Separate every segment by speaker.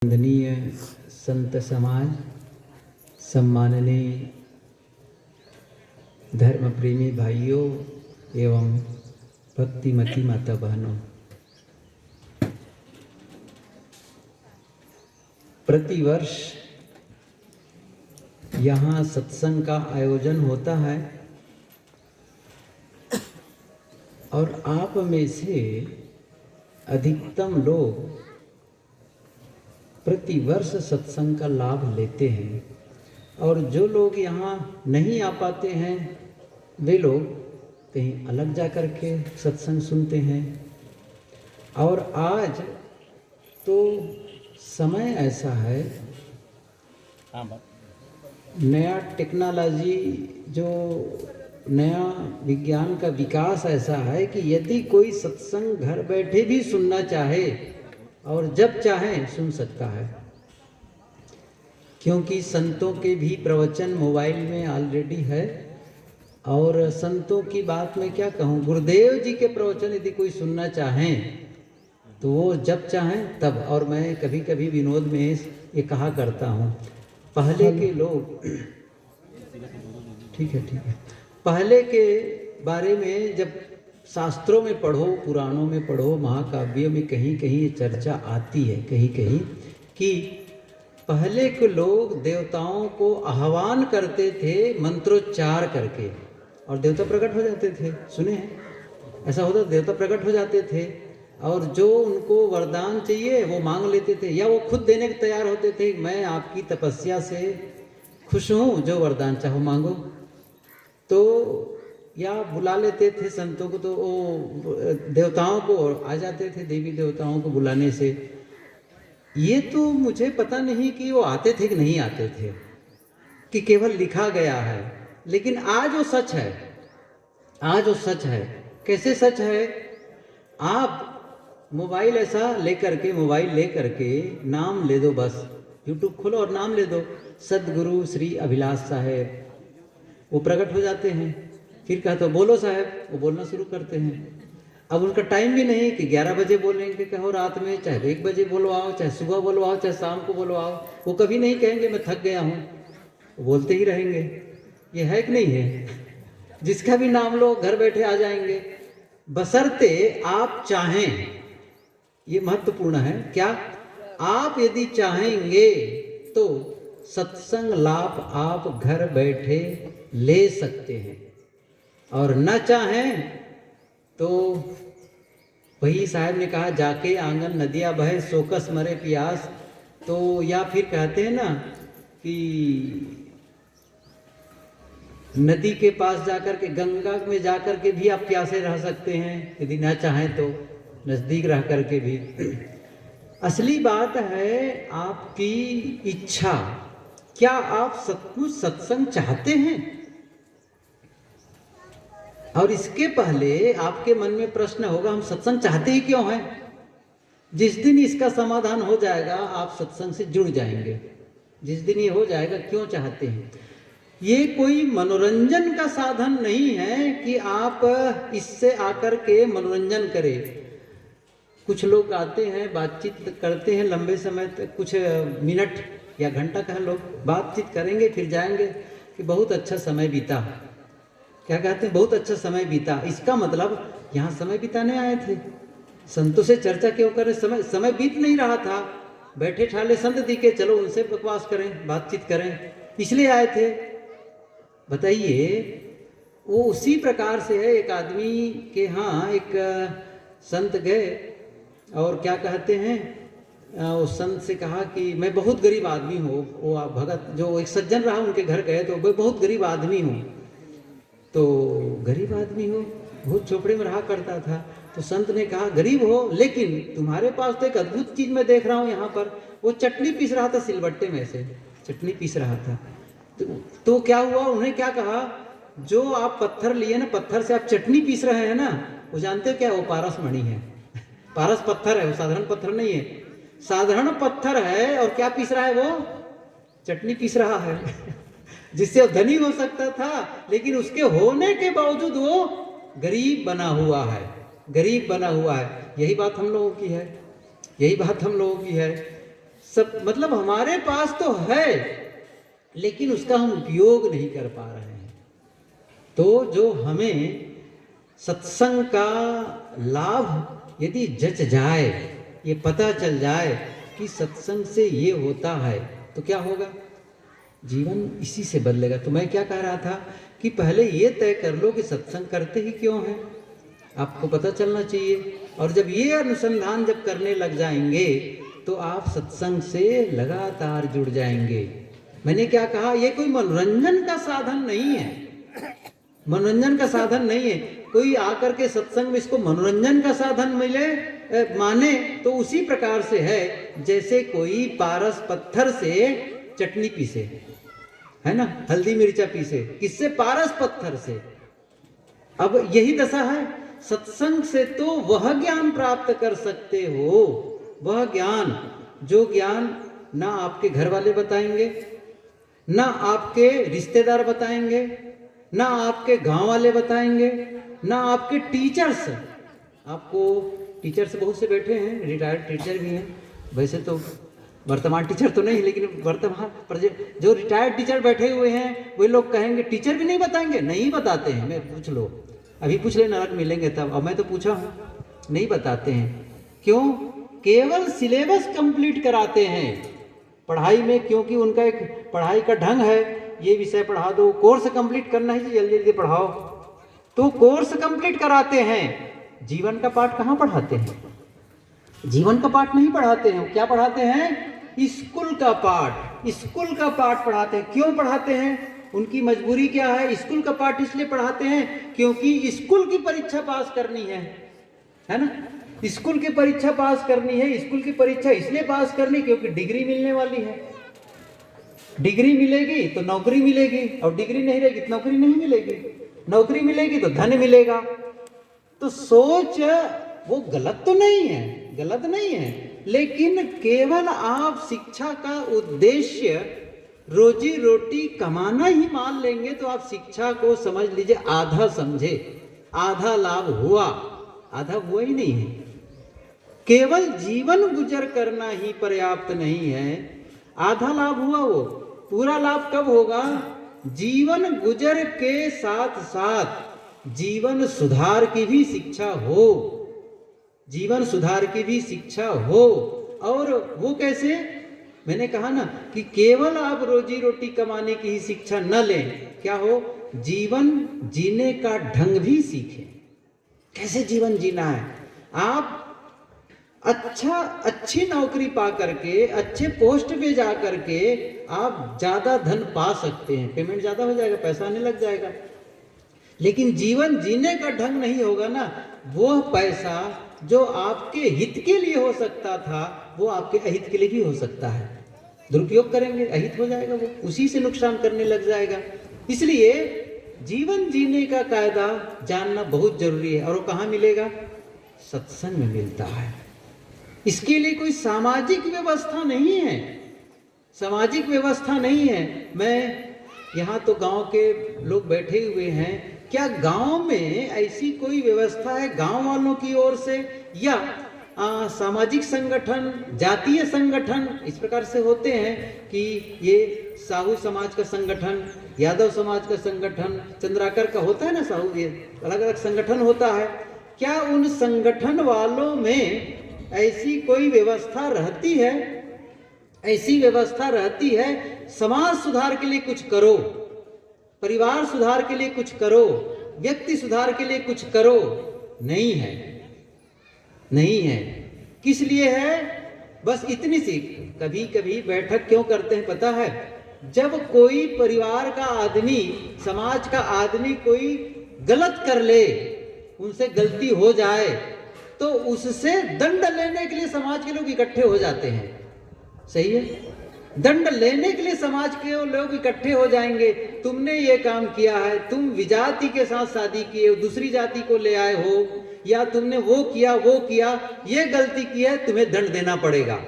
Speaker 1: वंदनीय संत समाज, सम्माननीय धर्म प्रेमी भाइयों एवं भक्तिमती माता बहनों, प्रतिवर्ष यहाँ सत्संग का आयोजन होता है और आप में से अधिकतम लोग प्रतिवर्ष सत्संग का लाभ लेते हैं और जो लोग यहाँ नहीं आ पाते हैं वे लोग कहीं अलग जा कर के सत्संग सुनते हैं। और आज तो समय ऐसा है, नया टेक्नोलॉजी जो नया विज्ञान का विकास ऐसा है कि यदि कोई सत्संग घर बैठे भी सुनना चाहे और जब चाहे सुन सकता है, क्योंकि संतों के भी प्रवचन मोबाइल में ऑलरेडी है। और संतों की बात मैं क्या कहूँ, गुरुदेव जी के प्रवचन यदि कोई सुनना चाहें तो वो जब चाहें तब। और मैं कभी कभी विनोद में ये कहा करता हूँ, पहले के लोग ठीक है, पहले के बारे में जब शास्त्रों में पढ़ो, पुराणों में पढ़ो, महाकाव्यों में कहीं कहीं ये चर्चा आती है कहीं कहीं कि पहले के लोग देवताओं को आह्वान करते थे मंत्रोच्चार करके और देवता प्रकट हो जाते थे। सुने हैं ऐसा होता, देवता प्रकट हो जाते थे और जो उनको वरदान चाहिए वो मांग लेते थे या वो खुद देने को तैयार होते थे। मैं आपकी तपस्या से खुश हूँ, जो वरदान चाहो मांगो। तो या बुला लेते थे संतों को, तो वो देवताओं को आ जाते थे, देवी देवताओं को बुलाने से। ये तो मुझे पता नहीं कि वो आते थे कि नहीं आते थे, कि केवल लिखा गया है। लेकिन आज वो सच है, आज वो सच है। कैसे सच है? आप मोबाइल ऐसा लेकर के, मोबाइल लेकर के नाम ले दो, बस यूट्यूब खोलो और नाम ले दो, सदगुरु श्री अभिलाष साहेब, वो प्रकट हो जाते हैं। फिर कहते हो बोलो साहब, वो बोलना शुरू करते हैं। अब उनका टाइम भी नहीं कि 11 बजे बोलेंगे कहो रात में, चाहे 1 बजे बोलो आओ, चाहे सुबह बोलो आओ, चाहे शाम को बोलो आओ। वो कभी नहीं कहेंगे मैं थक गया हूँ, वो बोलते ही रहेंगे। ये है कि नहीं है? जिसका भी नाम लो घर बैठे आ जाएंगे, बशर्ते आप चाहें। ये महत्वपूर्ण है। क्या आप यदि चाहेंगे तो सत्संग लाभ आप घर बैठे ले सकते हैं, और न चाहें तो वही साहब ने कहा जाके आंगन नदियाँ बहे सोकस मरे प्यास। तो या फिर कहते हैं ना कि नदी के पास जाकर के, गंगा में जाकर के भी आप प्यासे रह सकते हैं यदि ना चाहें तो, नज़दीक रह करके भी। असली बात है आपकी इच्छा। क्या आप सचमुच सत्संग चाहते हैं? और इसके पहले आपके मन में प्रश्न होगा, हम सत्संग चाहते ही क्यों हैं? जिस दिन इसका समाधान हो जाएगा आप सत्संग से जुड़ जाएंगे। जिस दिन ये हो जाएगा क्यों चाहते हैं। ये कोई मनोरंजन का साधन नहीं है कि आप इससे आकर के मनोरंजन करें। कुछ लोग आते हैं, बातचीत करते हैं लंबे समय तक, कुछ मिनट या घंटा कह लो, बातचीत करेंगे फिर जाएंगे कि बहुत अच्छा समय बीता। क्या कहते हैं? बहुत अच्छा समय बीता। इसका मतलब यहाँ समय बिताने आए थे, संतों से चर्चा क्यों करें? समय बीत नहीं रहा था, बैठे ठाले संत दिखे, चलो उनसे बकवास करें, बातचीत करें, इसलिए आए थे। बताइए, वो उसी प्रकार से है। एक आदमी के यहाँ एक संत गए और क्या कहते हैं, उस संत से कहा कि मैं बहुत गरीब आदमी हूँ। वो भगत जो एक सज्जन रहा उनके घर गए तो मैं बहुत गरीब आदमी हूँ। तो गरीब आदमी हो, बहुत झोपड़े में रहा करता था। तो संत ने कहा गरीब हो, लेकिन तुम्हारे पास तो एक अद्भुत चीज मैं देख रहा हूँ यहाँ पर। वो चटनी पीस रहा था, सिलबट्टे में से चटनी पीस रहा था। तो क्या हुआ, उन्हें क्या कहा, जो आप पत्थर लिए ना, पत्थर से आप चटनी पीस रहे हैं ना, वो जानते हो क्या? वो पारस मणि है। पारस पत्थर है, वो साधारण पत्थर नहीं है, साधारण पत्थर है। और क्या पीस रहा है? वो चटनी पीस रहा है। जिससे वो धनी हो सकता था, लेकिन उसके होने के बावजूद वो गरीब बना हुआ है, गरीब बना हुआ है। यही बात हम लोगों की है, यही बात हम लोगों की है। सब मतलब हमारे पास तो है, लेकिन उसका हम उपयोग नहीं कर पा रहे हैं। तो जो हमें सत्संग का लाभ यदि जच जाए, ये पता चल जाए कि सत्संग से ये होता है, तो क्या होगा? जीवन इसी से बदलेगा। तो मैं क्या कह रहा था कि पहले ये तय कर लो कि सत्संग करते ही क्यों है, आपको पता चलना चाहिए। और जब ये अनुसंधान जब करने लग जाएंगे तो आप सत्संग से लगातार जुड़ जाएंगे। मैंने क्या कहा, ये कोई मनोरंजन का साधन नहीं है, मनोरंजन का साधन नहीं है। कोई आकर के सत्संग में इसको मनोरंजन का साधन मिले माने तो उसी प्रकार से है जैसे कोई पारस पत्थर से चटनी पीसे, है ना, हल्दी मिर्चा पीसे, किससे? पारस पत्थर से। अब यही दशा है, सत्संग से तो वह ज्ञान प्राप्त कर सकते हो, वह ज्ञान जो ज्ञान ना आपके घर वाले बताएंगे, ना आपके रिश्तेदार बताएंगे, ना आपके गांव वाले बताएंगे, ना आपके टीचर्स। आपको टीचर्स बहुत से बैठे हैं, रिटायर्ड टीचर भी हैं, वैसे तो वर्तमान टीचर तो नहीं, लेकिन वर्तमान जो रिटायर्ड टीचर बैठे हुए हैं वे लोग कहेंगे टीचर भी नहीं बताएंगे। नहीं बताते हैं, मैं पूछ लो, अभी पूछ ले, नरक मिलेंगे तब। अब मैं तो पूछा हूँ, नहीं बताते हैं। क्यों? केवल सिलेबस कंप्लीट कराते हैं पढ़ाई में, क्योंकि उनका एक पढ़ाई का ढंग है, ये विषय पढ़ा दो, कोर्स कंप्लीट करना है, जल्दी जल्दी पढ़ाओ, तो कोर्स कंप्लीट कराते हैं। जीवन का पाठ कहाँ पढ़ाते हैं? जीवन का पाठ नहीं पढ़ाते हैं। क्या पढ़ाते हैं? स्कूल का पाठ, स्कूल का पाठ पढ़ाते हैं। क्यों पढ़ाते हैं? उनकी मजबूरी क्या है? स्कूल का पाठ इसलिए पढ़ाते हैं क्योंकि स्कूल की परीक्षा पास करनी है ना, स्कूल की परीक्षा पास करनी है। स्कूल की परीक्षा इसलिए पास करनी क्योंकि डिग्री मिलने वाली है, डिग्री मिलेगी तो नौकरी मिलेगी, और डिग्री नहीं रहेगी तो नौकरी नहीं मिलेगी, नौकरी मिलेगी तो धन मिलेगा। तो सोच वो गलत तो नहीं है, गलत नहीं है, लेकिन केवल आप शिक्षा का उद्देश्य रोजी रोटी कमाना ही मान लेंगे तो आप शिक्षा को समझ लीजिए आधा समझे, आधा लाभ हुआ, आधा हुआ ही नहीं है। केवल जीवन गुजर करना ही पर्याप्त नहीं है, आधा लाभ हुआ। वो पूरा लाभ कब होगा? जीवन गुजर के साथ साथ जीवन सुधार की भी शिक्षा हो, जीवन सुधार की भी शिक्षा हो। और वो कैसे? मैंने कहा ना कि केवल आप रोजी रोटी कमाने की ही शिक्षा न लें, क्या हो? जीवन जीने का ढंग भी सीखें, कैसे जीवन जीना है। आप अच्छी नौकरी पा करके, अच्छे पोस्ट पे जा करके आप ज्यादा धन पा सकते हैं, पेमेंट ज्यादा हो जाएगा, पैसा आने लग जाएगा, लेकिन जीवन जीने का ढंग नहीं होगा ना। वो पैसा जो आपके हित के लिए हो सकता था वो आपके अहित के लिए भी हो सकता है। दुरुपयोग करेंगे, अहित हो जाएगा, वो उसी से नुकसान करने लग जाएगा। इसलिए जीवन जीने का कायदा जानना बहुत जरूरी है। और वो कहाँ मिलेगा? सत्संग में मिलता है। इसके लिए कोई सामाजिक व्यवस्था नहीं है, सामाजिक व्यवस्था नहीं है। मैं यहाँ तो गांव के लोग बैठे हुए हैं, क्या गांव में ऐसी कोई व्यवस्था है गांव वालों की ओर से, या सामाजिक संगठन, जातीय संगठन इस प्रकार से होते हैं कि ये साहू समाज का संगठन, यादव समाज का संगठन, चंद्राकर का होता है ना साहू, ये अलग अलग संगठन होता है। क्या उन संगठन वालों में ऐसी कोई व्यवस्था रहती है? ऐसी व्यवस्था रहती है समाज सुधार के लिए कुछ करो, परिवार सुधार के लिए कुछ करो, व्यक्ति सुधार के लिए कुछ करो? नहीं है, नहीं है। किस लिए है? बस इतनी सी। कभी कभी बैठक क्यों करते हैं पता है? जब कोई परिवार का आदमी, समाज का आदमी कोई गलत कर ले, उनसे गलती हो जाए, तो उससे दंड लेने के लिए समाज के लोग इकट्ठे हो जाते हैं। सही है? दंड लेने के लिए समाज के लोग इकट्ठे हो जाएंगे। तुमने ये काम किया है, तुम विजाति के साथ शादी किए, दूसरी जाति को ले आए हो, या तुमने वो किया, ये गलती की है, तुम्हें दंड देना पड़ेगा।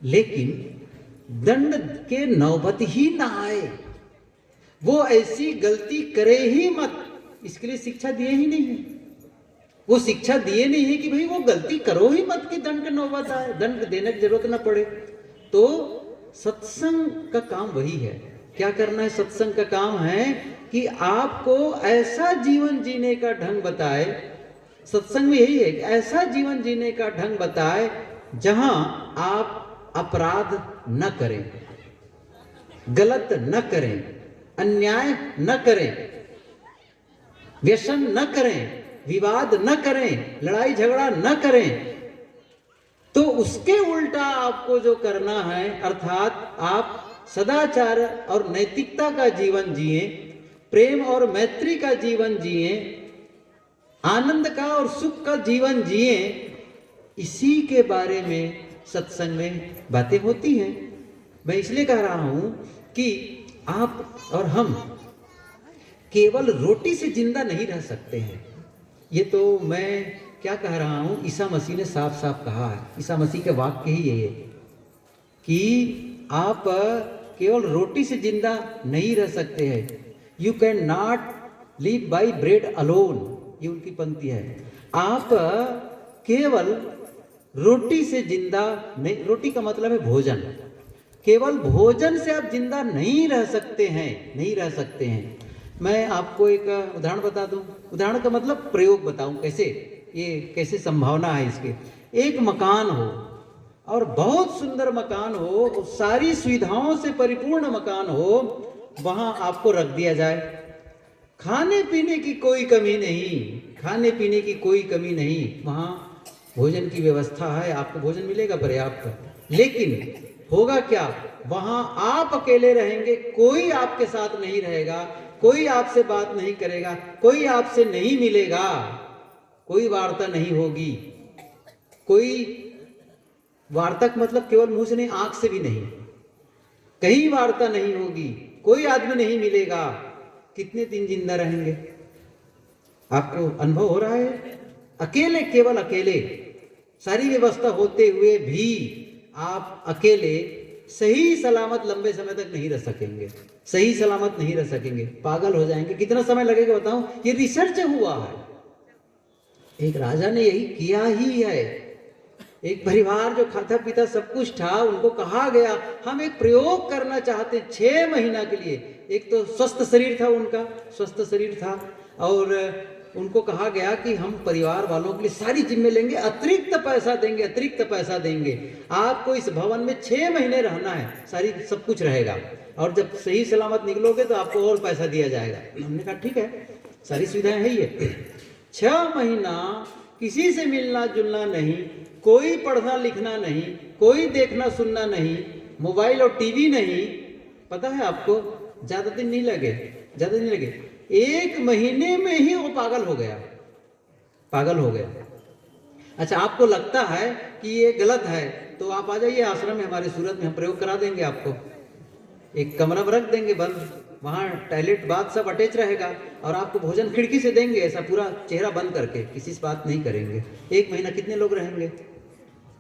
Speaker 1: लेकिन दंड के नौबत ही ना आए, वो ऐसी गलती करे ही मत, इसके लिए शिक्षा दिए ही नहीं है। वो शिक्षा दिए नहीं है कि भाई वो गलती करो ही मत कि दंड का नौबत आए, दंड देने की जरूरत ना पड़े। तो सत्संग का काम वही है। क्या करना है? सत्संग का काम है कि आपको ऐसा जीवन जीने का ढंग बताए। सत्संग में यही है कि ऐसा जीवन जीने का ढंग बताए जहां आप अपराध न करें, गलत न करें, अन्याय न करें, व्यसन न करें, विवाद न करें, लड़ाई झगड़ा न करें। तो उसके उल्टा आपको जो करना है, अर्थात आप सदाचार और नैतिकता का जीवन जिए, प्रेम और मैत्री का जीवन जिए, आनंद का और सुख का जीवन जिए, इसी के बारे में सत्संग में बातें होती हैं। मैं इसलिए कह रहा हूं कि आप और हम केवल रोटी से जिंदा नहीं रह सकते हैं। ये तो मैं क्या कह रहा हूं, ईसा मसीह ने साफ साफ कहा है। ईसा मसीह के वाक्य ही ये है कि आप केवल रोटी से जिंदा नहीं रह सकते हैं। You can not live by bread alone, ये उनकी पंक्ति है। आप केवल रोटी से जिंदा नहीं, रोटी का मतलब है भोजन, केवल भोजन से आप जिंदा नहीं रह सकते हैं, नहीं रह सकते हैं। मैं आपको एक उदाहरण बता दूं, उदाहरण का मतलब प्रयोग बताऊं कैसे, ये कैसे संभावना है इसके। एक मकान हो और बहुत सुंदर मकान हो, सारी सुविधाओं से परिपूर्ण मकान हो, वहां आपको रख दिया जाए, खाने पीने की कोई कमी नहीं, खाने पीने की कोई कमी नहीं, वहां भोजन की व्यवस्था है, आपको भोजन मिलेगा पर्याप्त। लेकिन होगा क्या, वहां आप अकेले रहेंगे, कोई आपके साथ नहीं रहेगा, कोई आपसे बात नहीं करेगा, कोई आपसे नहीं मिलेगा, कोई वार्ता नहीं होगी। कोई वार्ता मतलब केवल मुंह से नहीं, आंख से भी नहीं, कहीं वार्ता नहीं होगी, कोई आदमी नहीं मिलेगा। कितने दिन जिंदा रहेंगे? आपको अनुभव हो रहा है? अकेले, केवल अकेले, सारी व्यवस्था होते हुए भी आप अकेले सही सलामत लंबे समय तक नहीं रह सकेंगे, सही सलामत नहीं रह सकेंगे, पागल हो जाएंगे। कितना समय लगेगा बताऊं? ये रिसर्च हुआ है, एक राजा ने यही किया ही है। एक परिवार जो खाता पीता सब कुछ था, उनको कहा गया हम एक प्रयोग करना चाहते 6 महीना के लिए। एक तो स्वस्थ शरीर था उनका, स्वस्थ शरीर था, और उनको कहा गया कि हम परिवार वालों के लिए सारी जिम्मे लेंगे, अतिरिक्त पैसा देंगे, अतिरिक्त पैसा देंगे, आपको इस भवन में 6 महीने रहना है, सारी सब कुछ रहेगा, और जब सही सलामत निकलोगे तो आपको और पैसा दिया जाएगा। हमने कहा ठीक है, सारी सुविधाएं है ये। 6 महीना किसी से मिलना जुलना नहीं, कोई पढ़ना लिखना नहीं, कोई देखना सुनना नहीं, मोबाइल और टीवी नहीं। पता है आपको, ज्यादा दिन नहीं लगे, ज्यादा दिन लगे, 1 महीने में ही वो पागल हो गया, पागल हो गया। अच्छा, आपको लगता है कि ये गलत है तो आप आ जाइए आश्रम में, हमारे सूरत में, हम प्रयोग करा देंगे आपको। एक कमरा में रख देंगे बंद, वहाँ टॉयलेट बाथ सब अटैच रहेगा, और आपको भोजन खिड़की से देंगे, ऐसा पूरा चेहरा बंद करके, किसी से बात नहीं करेंगे। 1 महीना कितने लोग रहेंगे?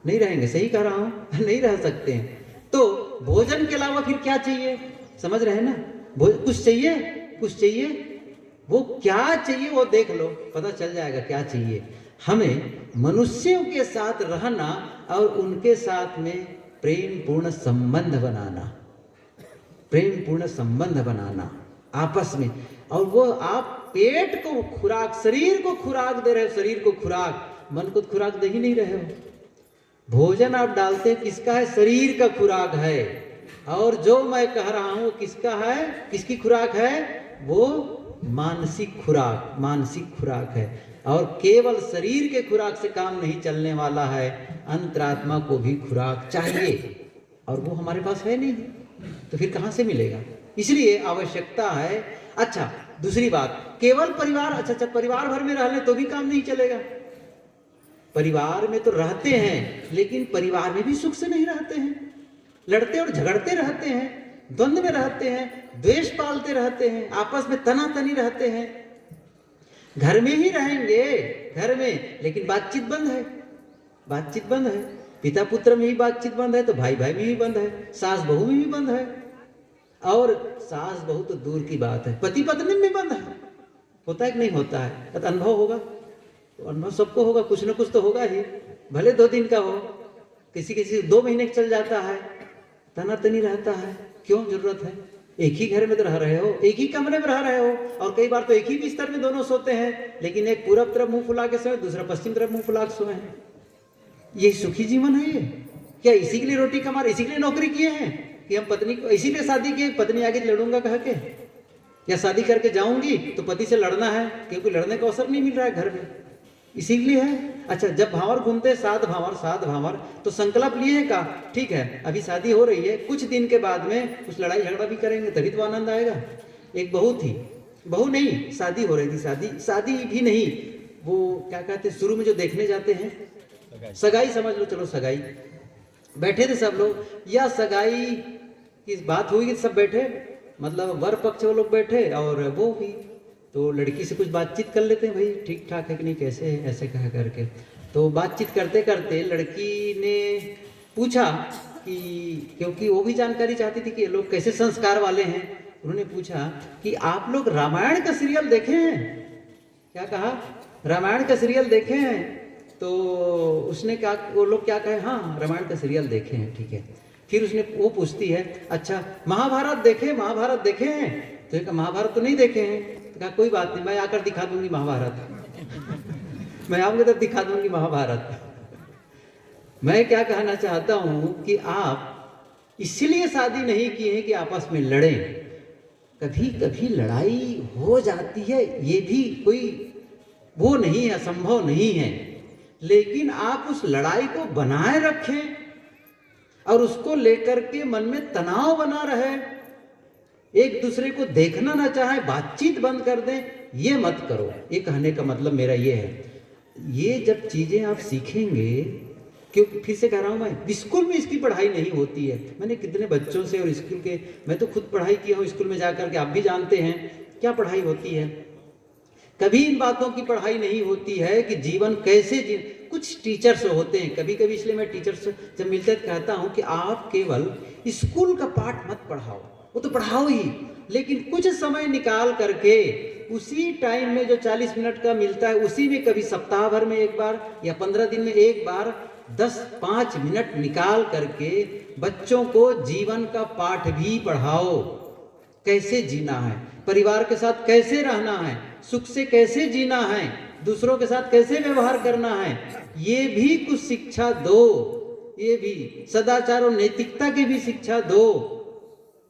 Speaker 1: नहीं रहेंगे, सही कह रहा हूँ नहीं रह सकते हैं। तो भोजन के अलावा फिर क्या चाहिए? समझ रहे हैं ना? कुछ चाहिए, कुछ चाहिए, वो क्या चाहिए वो देख लो, पता चल जाएगा क्या चाहिए। हमें मनुष्यों के साथ रहना और उनके साथ में प्रेम पूर्ण संबंध बनाना, प्रेम पूर्ण संबंध बनाना आपस में। और वो आप पेट को खुराक, शरीर को खुराक दे रहे हो, शरीर को खुराक, मन को खुराक दे ही नहीं रहे हो। भोजन आप डालते हैं किसका है? शरीर का खुराक है। और जो मैं कह रहा हूं किसका है, किसकी खुराक है? वो मानसिक खुराक, मानसिक खुराक है। और केवल शरीर के खुराक से काम नहीं चलने वाला है, अंतरात्मा को भी खुराक चाहिए, और वो हमारे पास है नहीं, तो फिर कहां से मिलेगा? इसलिए आवश्यकता है। अच्छा, दूसरी बात, केवल परिवार, अच्छा परिवार भर में रह ले तो भी काम नहीं चलेगा। परिवार में तो रहते हैं, लेकिन परिवार में भी सुख से नहीं रहते हैं, लड़ते और झगड़ते रहते हैं, द्वंद्व में रहते हैं, द्वेष पालते रहते हैं, आपस में तनातनी रहते हैं। घर में ही रहेंगे, घर में, लेकिन बातचीत बंद है, बातचीत बंद है। पिता पुत्र में भी बातचीत बंद है तो भाई भाई में भी बंद है, सास बहू में भी बंद है, और सास बहू तो दूर की बात है, पति पत्नी में बंद है। होता है कि नहीं होता है? तो अनुभव होगा, तो अनुभव सबको होगा, कुछ ना कुछ तो होगा ही, भले 2 दिन का हो, किसी किसी 2 महीने चल जाता है, तनातनी रहता है, क्यों जरूरत है? एक ही घर में तो रह रहे हो, एक ही कमरे में रह रहे हो, और कई बार तो एक ही बिस्तर में दोनों सोते हैं, लेकिन एक पूरब तरफ मुंह फुला के सोए, दूसरा पश्चिम तरफ मुंह फुला के सोए हैं। ये सुखी जीवन है? ये क्या इसी के लिए रोटी कमा रहे, इसी के लिए नौकरी किए हैं कि हम पत्नी को इसीलिए शादी किए, पत्नी आगे लड़ूंगा कह के, या शादी करके जाऊंगी तो पति से लड़ना है क्योंकि लड़ने का अवसर नहीं मिल रहा है घर में, इसीलिए है। अच्छा, जब भावर घूमते सात भावर, तो संकल्प लिए का ठीक है अभी शादी हो रही है, कुछ दिन के बाद में कुछ लड़ाई झगड़ा भी करेंगे तभी तो आनंद आएगा। एक बहू थी, बहू नहीं शादी हो रही थी, शादी भी नहीं, वो क्या कहते हैं शुरू में जो देखने जाते हैं, सगाई समझ लो, चलो सगाई, बैठे थे सब लोग, या सगाई की बात हुई कि सब बैठे, मतलब वर पक्ष वो लोग बैठे और वो भी, तो लड़की से कुछ बातचीत कर लेते हैं, भाई ठीक ठाक है कि नहीं, कैसे है, ऐसे कह करके। तो बातचीत करते करते लड़की ने पूछा कि, क्योंकि वो भी जानकारी चाहती थी कि ये लोग कैसे संस्कार वाले हैं, उन्होंने पूछा कि आप लोग रामायण का सीरियल देखे हैं? क्या कहा? रामायण का सीरियल देखे हैं? तो उसने क्या, वो लोग क्या कहे, हाँ रामायण का सीरियल देखे हैं, ठीक है। फिर उसने वो पूछती है, अच्छा महाभारत देखे हैं? तो एक महाभारत तो नहीं देखे हैं। तो कहा कोई बात नहीं, मैं आकर दिखा दूंगी महाभारत मैं आऊंगा तब दिखा दूंगी महाभारत। मैं क्या कहना चाहता हूं कि आप इसलिए शादी नहीं की है कि आपस में लड़ें, कभी कभी लड़ाई हो जाती है, ये भी कोई वो नहीं है, असंभव नहीं है, लेकिन आप उस लड़ाई को बनाए रखें और उसको लेकर के मन में तनाव बना रहे, एक दूसरे को देखना ना चाहे, बातचीत बंद कर दें, ये मत करो। ये कहने का मतलब मेरा ये है, ये जब चीजें आप सीखेंगे, क्योंकि फिर से कह रहा हूं मैं, स्कूल में इसकी पढ़ाई नहीं होती है। मैंने कितने बच्चों से, और स्कूल के, मैं तो खुद पढ़ाई किया हूँ स्कूल में जाकर के, आप भी जानते हैं क्या पढ़ाई होती है। कभी इन बातों की पढ़ाई नहीं होती है कि जीवन कैसे कुछ टीचर्स होते हैं, कभी कभी, इसलिए मैं टीचर्स जब मिलते तो कहता हूं कि आप केवल स्कूल का पाठ मत पढ़ाओ, वो तो पढ़ाओ ही, लेकिन कुछ समय निकाल करके उसी टाइम में जो 40 मिनट का मिलता है, उसी में कभी सप्ताह भर में एक बार या 15 दिन में एक बार 10-5 मिनट निकाल करके बच्चों को जीवन का पाठ भी पढ़ाओ। कैसे जीना है, परिवार के साथ कैसे रहना है, सुख से कैसे जीना है, दूसरों के साथ कैसे व्यवहार करना है, ये भी कुछ शिक्षा दो, ये भी सदाचार और नैतिकता की भी शिक्षा दो।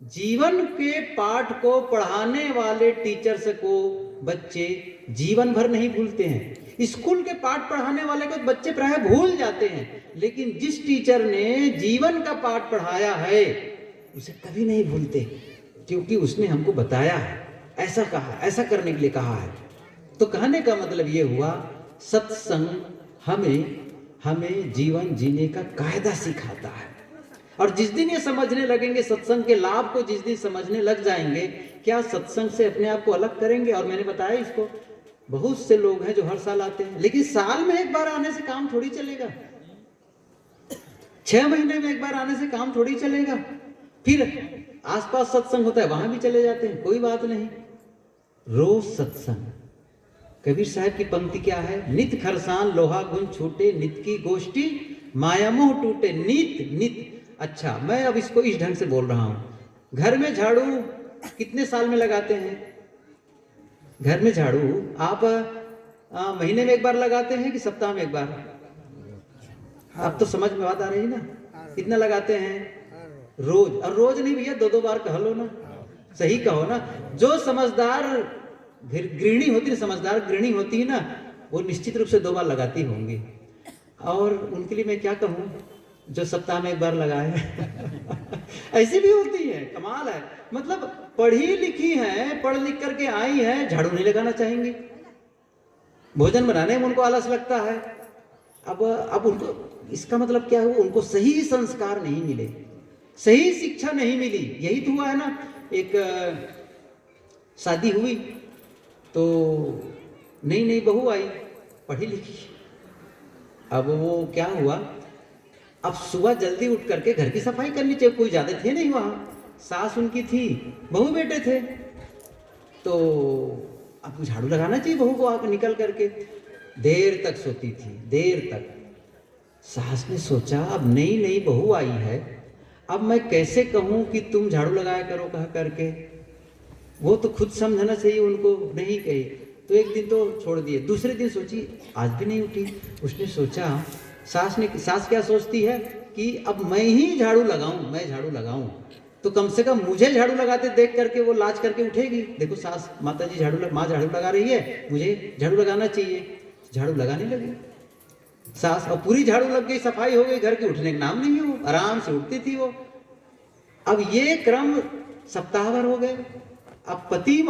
Speaker 1: जीवन के पाठ को पढ़ाने वाले टीचर्स को बच्चे जीवन भर नहीं भूलते हैं। स्कूल के पाठ पढ़ाने वाले को बच्चे प्राय भूल जाते हैं, लेकिन जिस टीचर ने जीवन का पाठ पढ़ाया है उसे कभी नहीं भूलते, क्योंकि उसने हमको बताया है, ऐसा कहा, ऐसा करने के लिए कहा है। तो कहने का मतलब ये हुआ, सत्संग हमें जीवन जीने का कायदा सिखाता है। और जिस दिन ये समझने लगेंगे, सत्संग के लाभ को जिस दिन समझने लग जाएंगे, क्या सत्संग से अपने आप को अलग करेंगे। और मैंने बताया इसको, बहुत से लोग हैं जो हर साल आते हैं, लेकिन साल में एक बार आने से काम थोड़ी चलेगा, 6 महीने में एक बार आने से काम थोड़ी चलेगा। फिर आसपास सत्संग होता है वहां भी चले जाते हैं, कोई बात नहीं, रोज सत्संग। कबीर साहब की पंक्ति क्या है, नित खरसान लोहा गुण छूटे, नित की गोष्ठी माया मोह टूटे, नित। अच्छा, मैं अब इसको इस ढंग से बोल रहा हूं। घर में झाड़ू कितने साल में लगाते हैं? घर में झाड़ू आप महीने में एक बार लगाते हैं कि सप्ताह में एक बार? अब तो समझ में बात आ रही ना, कितना लगाते हैं? रोज। और रोज नहीं भैया, 2-2 बार कह लो ना, सही कहो ना। जो समझदार गृहिणी होती है, समझदार गृहिणी होती है ना, वो निश्चित रूप से 2 बार लगाती होंगी। और उनके लिए मैं क्या कहूँ, जो सप्ताह में एक बार लगाए ऐसी भी होती है, कमाल है। मतलब पढ़ी लिखी है, पढ़ लिख करके आई है, झाड़ू नहीं लगाना चाहेंगी। भोजन बनाने में उनको आलस लगता है। अब उनको, इसका मतलब क्या है, उनको सही संस्कार नहीं मिले, सही शिक्षा नहीं मिली। यही तो हुआ है ना। एक शादी हुई तो नई बहू आई, पढ़ी लिखी। अब वो क्या हुआ, अब सुबह जल्दी उठ करके घर की सफाई करनी चाहिए, कोई ज्यादा थे नहीं वहां, सास उनकी थी, बहू बेटे थे, तो अब झाड़ू लगाना चाहिए बहू को आकर निकल करके। देर तक सोती थी, देर तक। सास ने सोचा अब नई बहू आई है, अब मैं कैसे कहूँ कि तुम झाड़ू लगाया करो कह करके, वो तो खुद समझना चाहिए उनको, नहीं कही। तो एक दिन तो छोड़ दिए, दूसरे दिन सोची आज भी नहीं उठी। उसने सोचा, सास क्या सोचती है कि अब मैं ही झाड़ू लगाऊं, मैं झाड़ू लगाऊं तो कम से कम मुझे झाड़ू लगाते देख करके वो लाज करके उठेगी। देखो सास, माता जी माँ झाड़ू लगा रही है, मुझे झाड़ू लगाना चाहिए। झाड़ू लगाने लगी सास, और पूरी झाड़ू लग गई, सफाई हो गई, घर के उठने का नाम नहीं है, वो आराम से उठती थी वो। अब ये क्रम सप्ताह भर हो गए। अब पति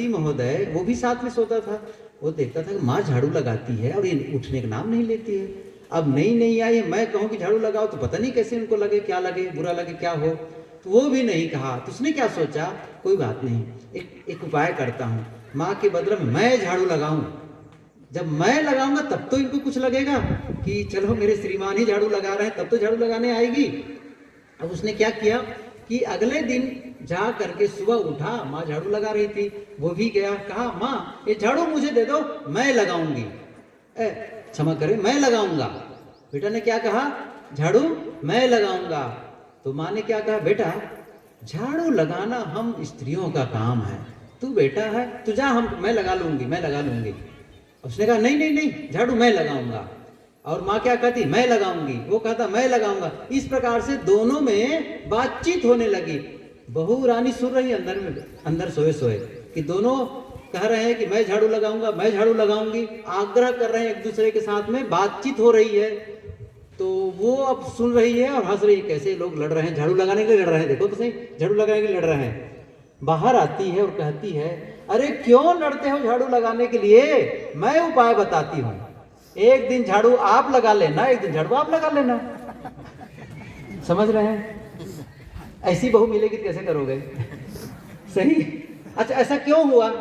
Speaker 1: महोदय वो भी साथ में सोता था, वो देखता था कि माँ झाड़ू लगाती है और ये उठने का नाम नहीं लेती है। अब नहीं आई, मैं कहूँ कि झाड़ू लगाओ तो पता नहीं कैसे उनको लगे, क्या लगे, बुरा लगे, क्या हो, तो वो भी नहीं कहा। तो उसने क्या सोचा, कोई बात नहीं, एक उपाय करता हूँ, माँ के बदले में मैं झाड़ू लगाऊं। जब मैं लगाऊंगा तब तो इनको कुछ लगेगा कि चलो मेरे श्रीमान ही झाड़ू लगा रहे हैं, तब तो झाड़ू लगाने आएगी। अब उसने क्या किया कि अगले दिन जा करके सुबह उठा, माँ झाड़ू लगा रही थी, वो भी गया, कहा माँ ये झाड़ू मुझे दे दो, मैं लगाऊंगी। क्षमा करें, मैं लगाऊंगा। बेटा ने क्या कहा, झाड़ू मैं लगाऊंगा। तो माँ ने क्या कहा, बेटा झाड़ू लगाना हम स्त्रियों का काम है, तू बेटा है, तू जा, मैं लगा लूंगी। उसने कहा नहीं, झाड़ू मैं लगाऊंगा। और माँ क्या कहती, मैं लगाऊंगी, वो कहता मैं लगाऊंगा। इस प्रकार से दोनों में बातचीत होने लगी। बहू रानी सुन रही अंदर सोए कि दोनों कह रहे हैं कि मैं झाड़ू लगाऊंगी, आग्रह कर रहे हैं एक दूसरे के साथ में, बातचीत हो रही है। तो वो अब सुन रही है और हंस रही है, कैसे लोग लड़ रहे हैं, झाड़ू लगाने के लिए लड़ रहे हैं, देखो तो सही, झाड़ू लगाने के लिए लड़ रहे हैं। बाहर आती है और कहती है, अरे क्यों लड़ते हो झाड़ू लगाने के लिए, मैं उपाय बताती हूँ, एक दिन झाड़ू आप लगा लेना, एक दिन झाड़ू आप लगा लेना। समझ रहे हैं? ऐसी बहू मिलेगी कैसे करोगे? सही। अच्छा ऐसा क्यों हुआ?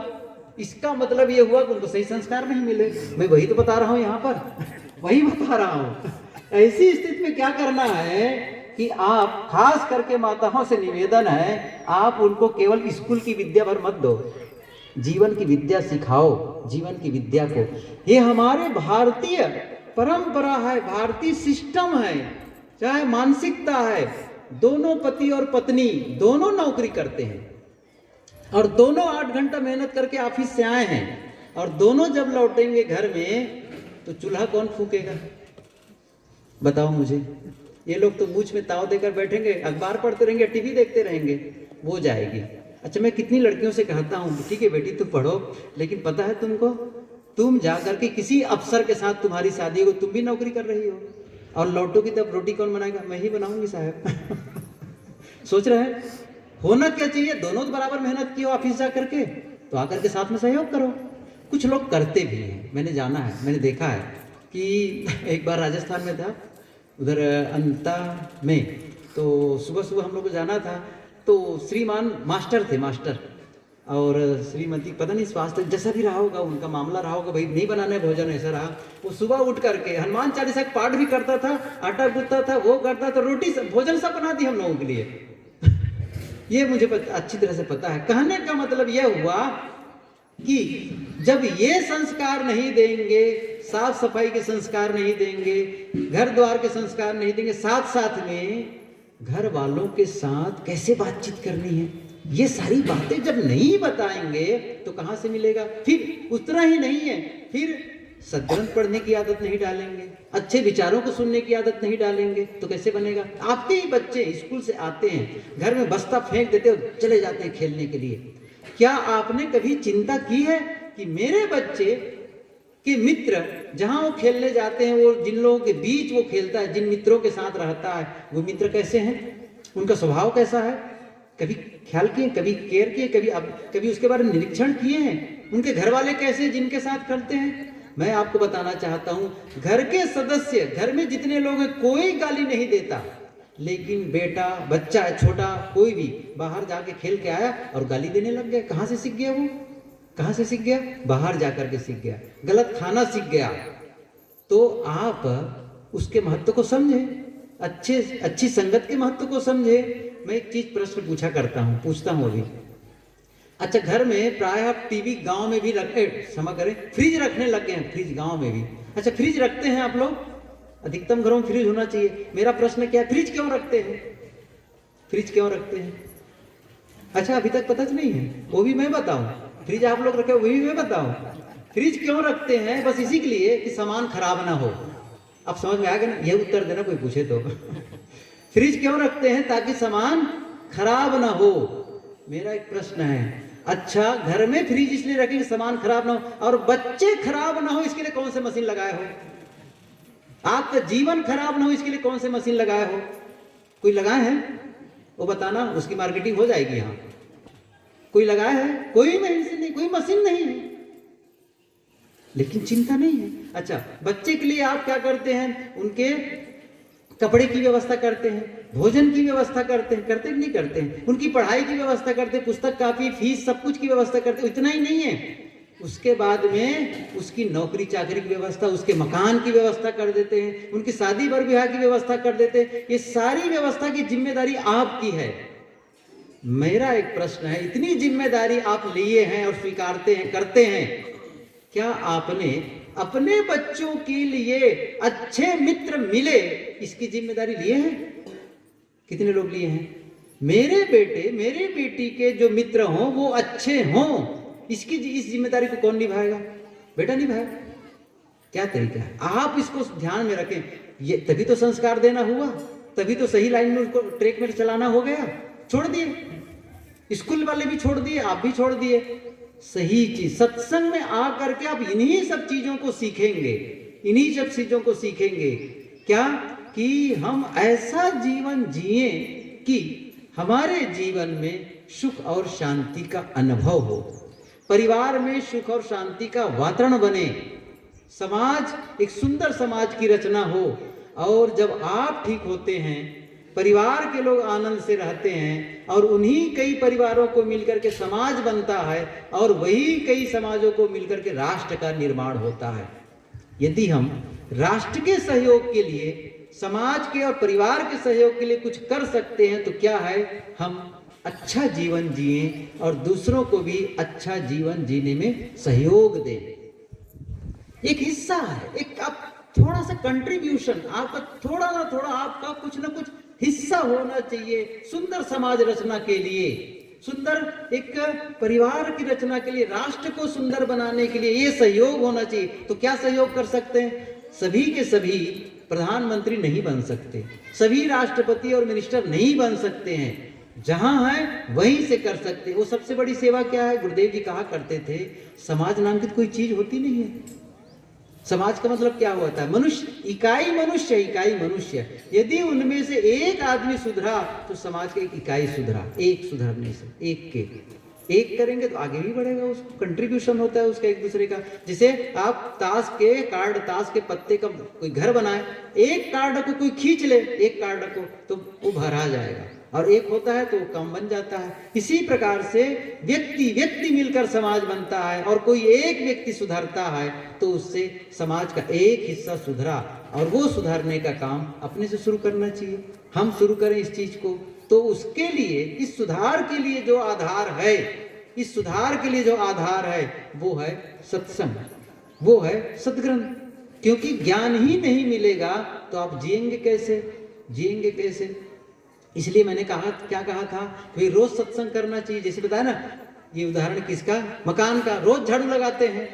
Speaker 1: इसका मतलब ये हुआ कि उनको सही संस्कार नहीं मिले। मैं वही तो बता रहा हूं यहाँ पर, वही बता रहा हूं। ऐसी स्थिति में क्या करना है कि आप, खास करके माताओं से निवेदन है, आप उनको केवल स्कूल की विद्या भर मत दो, जीवन की विद्या सिखाओ, जीवन की विद्या को। ये हमारे भारतीय परंपरा है, भारतीय सिस्टम है, चाहे मानसिकता है। दोनों पति और पत्नी दोनों नौकरी करते हैं और दोनों 8 घंटा मेहनत करके ऑफिस से आए हैं, और दोनों जब लौटेंगे घर में तो चूल्हा कौन फूकेगा? बताओ मुझे। ये लोग तो मूछ में ताव देकर बैठेंगे, अखबार पढ़ते रहेंगे, टीवी देखते रहेंगे, वो जाएगी। अच्छा मैं कितनी लड़कियों से कहता हूँ, ठीक है बेटी तुम पढ़ो, लेकिन पता है तुमको, तुम जा करके किसी अफसर के साथ तुम्हारी शादी हो, तुम भी नौकरी कर रही हो, और लौटोगी तब रोटी कौन बनाएगा? मैं ही बनाऊंगी साहब। सोच रहे हैं होना क्या चाहिए? दोनों तो बराबर मेहनत की हो ऑफिस जा करके, तो आकर के साथ में सहयोग करो। कुछ लोग करते भी हैं, मैंने जाना है, मैंने देखा है कि एक बार राजस्थान में था, उधर अंता में, तो सुबह सुबह हम लोग को जाना था, तो श्रीमान मास्टर थे, मास्टर, और श्रीमती पता नहीं स्वास्थ्य जैसा भी रहा होगा, उनका मामला रहा होगा, भाई नहीं बनाना है भोजन, ऐसा रहा। वो सुबह उठ करके हनुमान चालीसा का पाठ भी करता था, आटा गूंथता था, वो करता था, रोटी भोजन सब बना दी हम लोगों के लिए। ये मुझे अच्छी तरह से पता है। कहने का मतलब यह हुआ कि जब ये संस्कार नहीं देंगे, साफ सफाई के संस्कार नहीं देंगे, घर द्वार के संस्कार नहीं देंगे, साथ साथ में घर वालों के साथ कैसे बातचीत करनी है, ये सारी बातें जब नहीं बताएंगे तो कहां से मिलेगा? फिर उतना ही नहीं है, फिर सद्ग्रंथ पढ़ने की आदत नहीं डालेंगे, अच्छे विचारों को सुनने की आदत नहीं डालेंगे, तो कैसे बनेगा? आपके ही बच्चे स्कूल से आते हैं, घर में बस्ता फेंक देते हो, चले जाते हैं खेलने के लिए। क्या आपने कभी चिंता की है कि मेरे बच्चे के मित्र जहां वो खेलने जाते हैं, वो जिन लोगों के बीच वो खेलता है, जिन मित्रों के साथ रहता है, वो मित्र कैसे हैं, उनका स्वभाव कैसा है? कभी ख्याल किए, कभी केयर किए, कभी उसके बारे में निरीक्षण किए हैं? उनके घर वाले कैसे, जिनके साथ करते हैं? मैं आपको बताना चाहता हूं, घर के सदस्य, घर में जितने लोग हैं, कोई गाली नहीं देता, लेकिन बेटा, बच्चा छोटा, कोई भी बाहर जाके खेल के आया और गाली देने लग गया। कहां से सीख गया वो? कहां से सीख गया? बाहर जाकर के सीख गया, गलत खाना सीख गया। तो आप उसके महत्व को समझे, अच्छी संगत के महत्व को समझे। मैं एक चीज प्रश्न पूछता हूं अभी। अच्छा घर में प्रायः टीवी गांव में भी रखे, क्षमा करें, फ्रिज रखने लग गए हैं, फ्रिज गांव में भी। अच्छा फ्रिज रखते हैं आप लोग? अधिकतम घरों में फ्रिज होना चाहिए। मेरा प्रश्न क्या है, फ्रिज क्यों रखते हैं? फ्रिज क्यों रखते हैं? अच्छा, अभी तक पता नहीं है, वो भी मैं बताऊं। फ्रिज आप लोग रखे, वो भी मैं बताऊं। फ्रिज क्यों रखते हैं? बस इसी के लिए कि सामान खराब ना हो। अब समझ में आ गया ना? ये उत्तर देना कोई पूछे तो। फ्रिज क्यों रखते हैं? ताकि सामान खराब ना हो। मेरा एक प्रश्न है, अच्छा घर में फ्रिज इसलिए रखें कि सामान खराब ना हो, और बच्चे खराब ना हो इसके लिए कौन से मशीन लगाए हो? आपका जीवन खराब ना हो इसके लिए कौन से मशीन लगाए हो? कोई लगाए हैं? वो बताना, उसकी मार्केटिंग हो जाएगी। यहाँ कोई लगाया है? कोई नहीं, कोई मशीन नहीं है, लेकिन चिंता नहीं है। अच्छा, बच्चे के लिए आप क्या करते हैं? उनके कपड़े की व्यवस्था करते हैं, भोजन की व्यवस्था करते हैं, करते नहीं करते हैं? उनकी पढ़ाई की व्यवस्था करते हैं, पुस्तक कापी फीस सब कुछ की व्यवस्था करते हैं। इतना ही नहीं है, उसके बाद में उसकी नौकरी चाकरी की व्यवस्था, उसके मकान की व्यवस्था कर देते हैं, उनकी शादी बर ब्याह की व्यवस्था कर देते हैं। ये सारी व्यवस्था की जिम्मेदारी आपकी है। मेरा एक प्रश्न है, इतनी जिम्मेदारी आप लिए हैं और स्वीकारते हैं, करते हैं, क्या आपने अपने बच्चों के लिए अच्छे मित्र मिले इसकी जिम्मेदारी लिए हैं? कितने लोग लिए हैं? मेरे बेटे मेरे बेटी के जो मित्र हों वो अच्छे हों, इस जिम्मेदारी को कौन निभाएगा? बेटा निभाएगा। क्या तरीका है? आप इसको ध्यान में रखें। ये तभी तो संस्कार देना हुआ, तभी तो सही लाइन में उसको ट्रैक में चलाना हो गया। छोड़ दिए, स्कूल वाले भी छोड़ दिए, आप भी छोड़ दिए। सही चीज सत्संग में आकर के आप इन्हीं सब चीजों को सीखेंगे, इन्हीं सब चीजों को सीखेंगे। क्या कि हम ऐसा जीवन जिए कि हमारे जीवन में सुख और शांति का अनुभव हो, परिवार में सुख और शांति का वातावरण बने, समाज एक सुंदर समाज की रचना हो। और जब आप ठीक होते हैं, परिवार के लोग आनंद से रहते हैं, और उन्हीं कई परिवारों को मिलकर के समाज बनता है, और वही कई समाजों को मिलकर के राष्ट्र का निर्माण होता है। यदि हम राष्ट्र के सहयोग के लिए, समाज के और परिवार के सहयोग के लिए कुछ कर सकते हैं तो क्या है, हम अच्छा जीवन जिए और दूसरों को भी अच्छा जीवन जीने में सहयोग दें। एक हिस्सा है, एक आप थोड़ा सा कंट्रीब्यूशन, आपका थोड़ा ना थोड़ा आपका कुछ ना कुछ हिस्सा होना चाहिए सुंदर समाज रचना के लिए, सुंदर एक परिवार की रचना के लिए, राष्ट्र को सुंदर बनाने के लिए ये सहयोग होना चाहिए। तो क्या सहयोग कर सकते हैं? सभी के सभी प्रधानमंत्री नहीं बन सकते, सभी राष्ट्रपति और मिनिस्टर नहीं बन सकते हैं, जहां है वहीं से कर सकते हैं। वो सबसे बड़ी सेवा क्या है? गुरुदेव जी कहा करते थे, समाज नाम की कोई चीज होती नहीं है। समाज का मतलब क्या होता है? मनुष्य, इकाई मनुष्य, इकाई मनुष्य। यदि उनमें से एक आदमी सुधरा तो समाज का एक इकाई सुधरा। एक सुधरने से, एक के एक करेंगे तो आगे भी बढ़ेगा, उसको कंट्रीब्यूशन होता है उसका एक दूसरे का। जैसे आप ताश के कार्ड, ताश के पत्ते का कोई घर बनाए, एक कार्ड को कोई खींच ले, एक कार्ड को, तो वो भरा जाएगा, और एक होता है तो वो कम बन जाता है। इसी प्रकार से व्यक्ति मिलकर समाज बनता है, और कोई एक व्यक्ति सुधरता है तो उससे समाज का एक हिस्सा सुधरा, और वो सुधारने का काम अपने से शुरू करना चाहिए। हम शुरू करें इस चीज को, तो उसके लिए, इस सुधार के लिए जो आधार है, इस सुधार के लिए जो आधार है वो है सत्संग, वो है सद्ग्रंथ। क्योंकि ज्ञान ही नहीं मिलेगा तो आप जिएंगे कैसे, जिएंगे कैसे? इसलिए मैंने कहा, क्या कहा था, भाई रोज सत्संग करना चाहिए। जैसे बताया ना, ये उदाहरण किसका? मकान का। रोज झाड़ू लगाते हैं,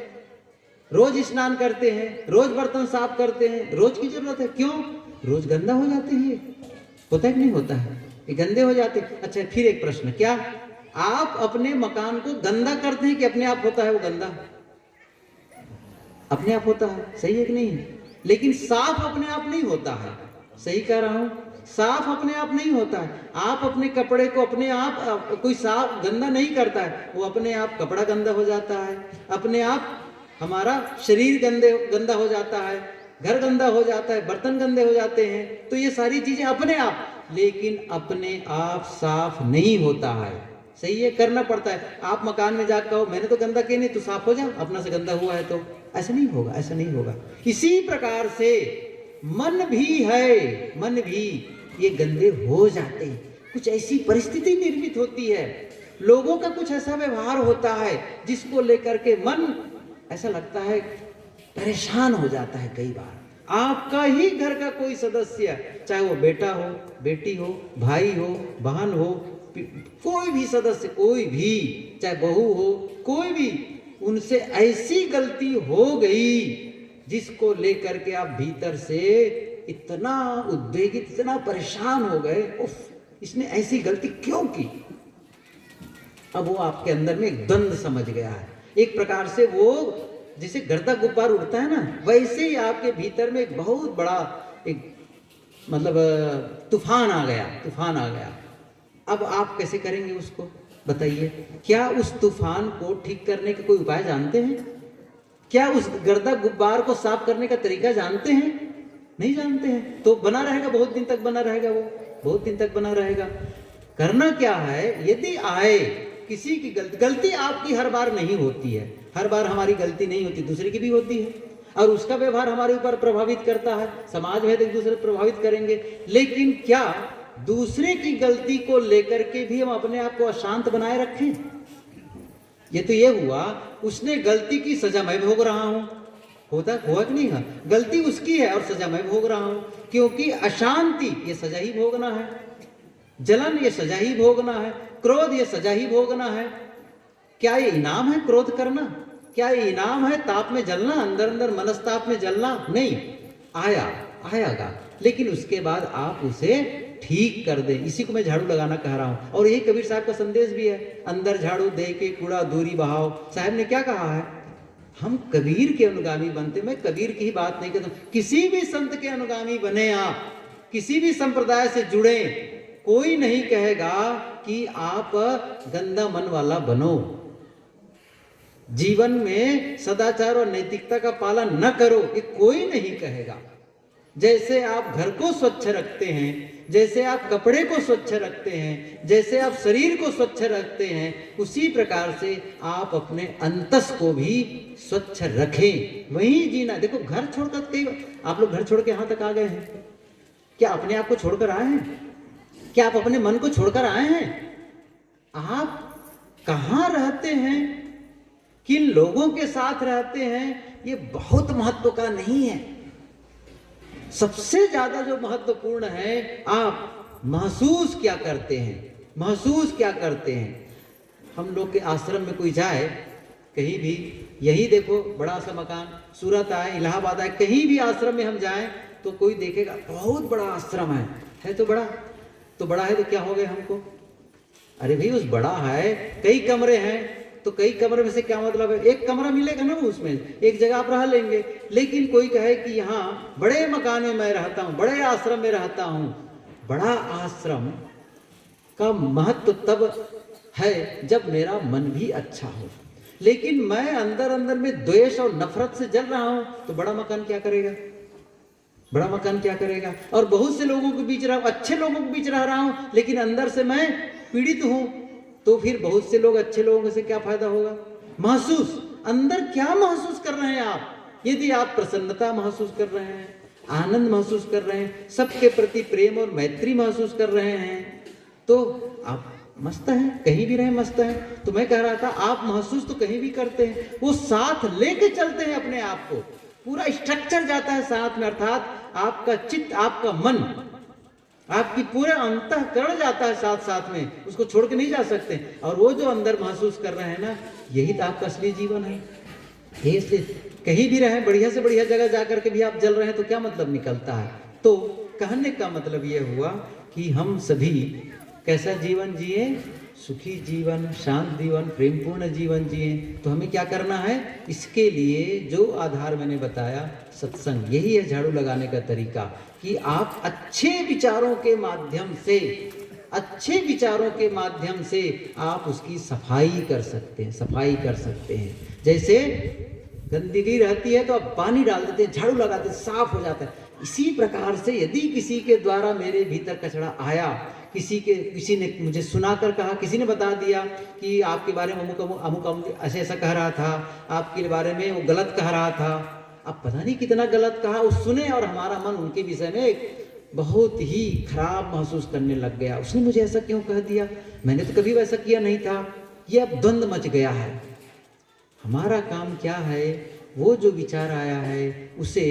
Speaker 1: रोज स्नान करते हैं, रोज बर्तन साफ करते हैं, रोज की जरूरत है। क्यों? रोज गंदा हो जाते हैं। होता है कि नहीं होता है? ये गंदे हो जाते। अच्छा, फिर एक प्रश्न, क्या आप अपने मकान को गंदा करते हैं कि अपने आप होता है वो गंदा? अपने आप होता है, सही है कि नहीं? लेकिन साफ अपने आप नहीं होता है। सही कह रहा हूं? साफ अपने आप नहीं होता है। आप अपने कपड़े को अपने आप कोई साफ गंदा नहीं करता है, वो अपने आप कपड़ा गंदा हो जाता है, अपने आप हमारा शरीर गंदा हो जाता है, घर गंदा हो जाता है, बर्तन गंदे हो जाते हैं। तो ये सारी चीजें अपने आप, लेकिन अपने आप साफ नहीं होता है। सही है, करना पड़ता है। आप मकान में जाकर कहो मैंने तो गंदा किया नहीं, तो साफ हो जा, अपना से गंदा हुआ है तो। ऐसा नहीं होगा, ऐसा नहीं होगा। इसी प्रकार से मन भी है, मन भी ये गंदे हो जाते हैं। कुछ ऐसी परिस्थिति निर्मित होती है, लोगों का कुछ ऐसा व्यवहार होता है जिसको लेकर के मन ऐसा लगता है परेशान हो जाता है कई बार। आपका ही घर का कोई सदस्य, चाहे वो बेटा हो, बेटी हो, भाई हो, बहन हो, कोई भी सदस्य, कोई भी, चाहे बहू हो, कोई भी, उनसे ऐसी गलती हो गई जिसको लेकर के आप भीतर से इतना उद्वेगित, इतना परेशान हो गए, उफ, इसने ऐसी गलती क्यों की। अब वो आपके अंदर में एक द्वंद्व समझ गया है। एक प्रकार से वो जैसे गर्दा गुब्बार उड़ता है ना, वैसे ही आपके भीतर में एक बहुत बड़ा एक मतलब तूफान आ गया, तूफान आ गया। अब आप कैसे करेंगे उसको, बताइए। क्या उस तूफान को ठीक करने के कोई उपाय जानते हैं? क्या उस गर्दा गुब्बार को साफ करने का तरीका जानते हैं? नहीं जानते हैं, तो बना रहेगा, बहुत दिन तक बना रहेगा, वो बहुत दिन तक बना रहेगा। करना क्या है, यदि आए किसी की गलती आपकी हर बार नहीं होती है, हर बार हमारी गलती नहीं होती, दूसरे की भी होती है, और उसका व्यवहार हमारे ऊपर प्रभावित करता है, समाज में तो एक दूसरे प्रभावित करेंगे। लेकिन क्या दूसरे की गलती को लेकर के भी हम अपने आप को अशांत बनाए रखें? ये तो ये हुआ, उसने गलती की, सजा मैं भोग रहा हूं, होता हुआ कि नहीं? गलती उसकी है और सजा मैं भोग रहा हूं, क्योंकि अशांति ये सजा ही भोगना है, जलन ये सजा ही भोगना है, क्रोध ये सजा ही भोगना है। क्या ये इनाम है क्रोध करना? क्या ये इनाम है ताप में जलना, अंदर अंदर मनस्ताप में जलना? नहीं, आएगा, लेकिन उसके बाद आप उसे ठीक कर दें। इसी को मैं झाड़ू लगाना कह रहा हूं, और यही कबीर साहब का संदेश भी है, अंदर झाड़ू दे के कूड़ा दूरी बहाओ। साहब ने क्या कहा है, हम कबीर के अनुगामी बनते, मैं कबीर की ही बात नहीं करता, किसी भी संत के अनुगामी बने, आप किसी भी संप्रदाय से जुड़े, कोई नहीं कहेगा कि आप गंदा मन वाला बनो, जीवन में सदाचार और नैतिकता का पालन न करो, ये कोई नहीं कहेगा। जैसे आप घर को स्वच्छ रखते हैं, जैसे आप कपड़े को स्वच्छ रखते हैं, जैसे आप शरीर को स्वच्छ रखते हैं, उसी प्रकार से आप अपने अंतस को भी स्वच्छ रखें, वहीं जीना। देखो, घर छोड़कर कई आप लोग घर छोड़ के यहां तक आ गए हैं, क्या अपने आप को छोड़कर आए हैं? क्या आप अपने मन को छोड़कर आए हैं? आप कहां रहते हैं, किन लोगों के साथ रहते हैं, ये बहुत महत्व का नहीं है। सबसे ज्यादा जो महत्वपूर्ण है, आप महसूस क्या करते हैं, महसूस क्या करते हैं। हम लोग के आश्रम में कोई जाए, कहीं भी, यही देखो बड़ा सा मकान, सूरत आए, इलाहाबाद आए, कहीं भी आश्रम में हम जाएं तो कोई देखेगा बहुत बड़ा आश्रम है तो बड़ा, तो बड़ा है तो क्या हो गया हमको, अरे भाई उस बड़ा है, कई कमरे हैं, तो कई कमरे में से क्या मतलब है, एक कमरा मिलेगा ना, उसमें एक जगह आप रह लेंगे। लेकिन कोई कहे कि यहाँ बड़े मकान में मैं रहता हूँ, बड़े आश्रम में रहता हूँ, बड़ा आश्रम का महत्व तब है जब मेरा मन भी अच्छा हो, लेकिन मैं अंदर अंदर में द्वेष और नफरत से जल रहा हूँ, तो बड़ा मकान क्या करेगा, बड़ा मकान क्या करेगा। और बहुत से लोगों के बीच रहा हूं, अच्छे लोगों के बीच रह रहा हूं, लेकिन अंदर से मैं पीड़ित हूं, तो फिर बहुत से लोग, अच्छे लोगों से क्या फायदा होगा। महसूस, अंदर क्या महसूस कर रहे हैं आप? यदि आप प्रसन्नता महसूस कर रहे हैं, आनंद महसूस कर रहे हैं, सबके प्रति प्रेम और मैत्री महसूस कर रहे हैं, तो आप मस्त हैं, कहीं भी रहे मस्त हैं। तो मैं कह रहा था, आप महसूस तो कहीं भी करते हैं, वो साथ लेके चलते हैं अपने आप को, पूरा स्ट्रक्चर जाता है साथ में, अर्थात आपका चित्त, आपका मन, आपकी पूरे अंतःकरण जाता है साथ साथ में, उसको छोड़ के नहीं जा सकते। और वो जो अंदर महसूस कर रहे हैं ना, यही तो आपका असली जीवन है। इसलिए कहीं भी रहे, बढ़िया से बढ़िया जगह जाकर के भी आप जल रहे हैं, तो क्या मतलब निकलता है। तो कहने का मतलब ये हुआ कि हम सभी कैसा जीवन जिए, सुखी जीवन, शांत जीवन, प्रेमपूर्ण जीवन जिए। तो हमें क्या करना है, इसके लिए जो आधार मैंने बताया, सत्संग, यही है झाड़ू लगाने का तरीका, कि आप अच्छे विचारों के माध्यम से, अच्छे विचारों के माध्यम से आप उसकी सफाई कर सकते हैं, सफाई कर सकते हैं। जैसे गंदगी रहती है तो आप पानी डाल देते हैं, झाड़ू लगाते हैं, साफ हो जाता है। इसी प्रकार से यदि किसी के द्वारा मेरे भीतर कचरा आया, किसी ने मुझे सुनाकर कहा, किसी ने बता दिया कि आपके बारे में अमुक ऐसे ऐसा कह रहा था, आपके बारे में वो गलत कह रहा था, अब पता नहीं कितना गलत कहा, वो सुने और हमारा मन उनके विषय में बहुत ही खराब महसूस करने लग गया। उसने मुझे ऐसा क्यों कह दिया, मैंने तो कभी वैसा किया नहीं था। ये अब द्वंद्व मच गया है। हमारा काम क्या है वो जो विचार आया है उसे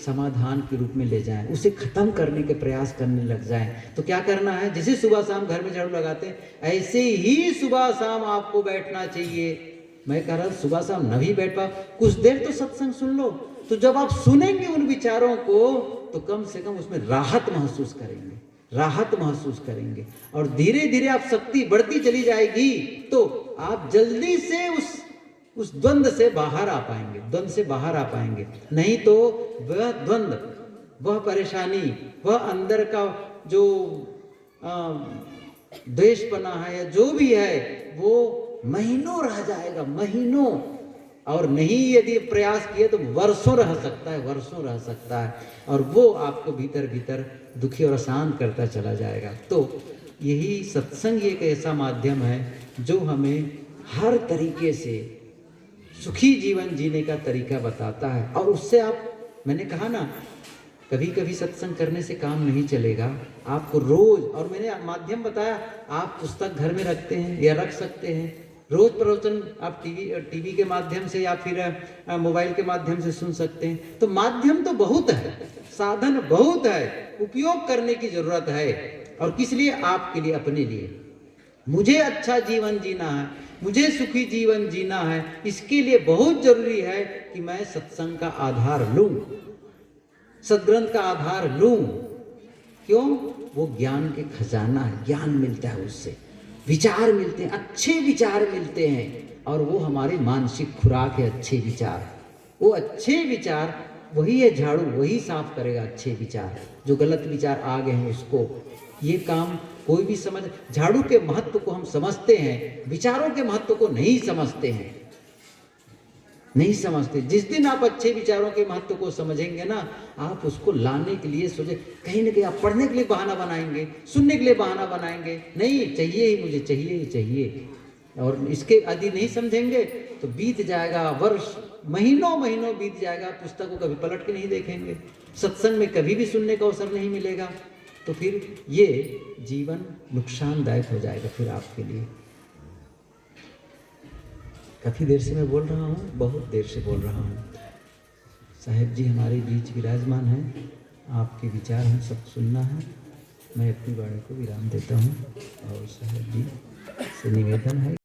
Speaker 1: समाधान के रूप में ले जाएं, उसे खत्म करने के प्रयास करने लग जाएं। तो क्या करना है, जैसे सुबह शाम घर में झाड़ू लगाते हैं, ऐसे ही सुबह शाम आपको बैठना चाहिए। मैं कह रहा हूँ सुबह शाम न भी बैठ पाओ, कुछ देर तो सत्संग सुन लो। तो जब आप सुनेंगे उन विचारों को तो कम से कम उसमें राहत महसूस करेंगे, राहत महसूस करेंगे, और धीरे धीरे आप शक्ति बढ़ती चली जाएगी। तो आप जल्दी से उस द्वंद से बाहर आ पाएंगे, द्वंद से बाहर आ पाएंगे। नहीं तो वह द्वंद, वह परेशानी, वह अंदर का जो द्वेषपना है या जो भी है वो महीनों रह जाएगा, महीनों। और नहीं यदि प्रयास किए तो वर्षों रह सकता है, वर्षों रह सकता है, और वो आपको भीतर भीतर दुखी और अशांत करता चला जाएगा। तो यही सत्संग एक ऐसा माध्यम है जो हमें हर तरीके से सुखी जीवन जीने का तरीका बताता है। और उससे आप, मैंने कहा ना, कभी कभी सत्संग करने से काम नहीं चलेगा, आपको रोज, और मैंने माध्यम बताया, आप पुस्तक घर में रखते हैं या रख सकते हैं, रोज प्रवचन आप टीवी के माध्यम से या फिर मोबाइल के माध्यम से सुन सकते हैं। तो माध्यम तो बहुत है, साधन बहुत है, उपयोग करने की जरूरत है। और किस लिए? आपके लिए, अपने लिए। मुझे अच्छा जीवन जीना है, मुझे सुखी जीवन जीना है, इसके लिए बहुत जरूरी है कि मैं सत्संग का आधार लूं, सद्ग्रंथ का आधार लूं। क्यों? वो ज्ञान के खजाना है, ज्ञान मिलता है उससे, विचार मिलते हैं, अच्छे विचार मिलते हैं, और वो हमारी मानसिक खुराक है, अच्छे विचार। वो अच्छे विचार वही है झाड़ू, वही साफ करेगा अच्छे विचार। जो गलत विचार आ गए हैं उसको, ये काम कोई भी समझ, झाड़ू के महत्व को हम समझते हैं, विचारों के महत्व को नहीं समझते हैं, नहीं समझते। जिस दिन आप अच्छे विचारों के महत्व को समझेंगे ना, आप उसको लाने के लिए सोचे, कहीं ना कहीं आप पढ़ने के लिए बहाना बनाएंगे, सुनने के लिए बहाना बनाएंगे, नहीं चाहिए ही मुझे, चाहिए ही चाहिए। और इसके यदि नहीं समझेंगे तो बीत जाएगा वर्ष, महीनों महीनों बीत जाएगा, पुस्तक को कभी पलट के नहीं देखेंगे, सत्संग में कभी भी सुनने का अवसर नहीं मिलेगा। तो फिर ये जीवन नुकसानदायक हो जाएगा फिर आपके लिए। काफ़ी देर से मैं बोल रहा हूँ, बहुत देर से बोल रहा हूँ। साहेब जी हमारे बीच विराजमान हैं, आपके विचार हम सब सुनना है। मैं अपनी वाणी को विराम देता हूँ और साहेब जी से निवेदन है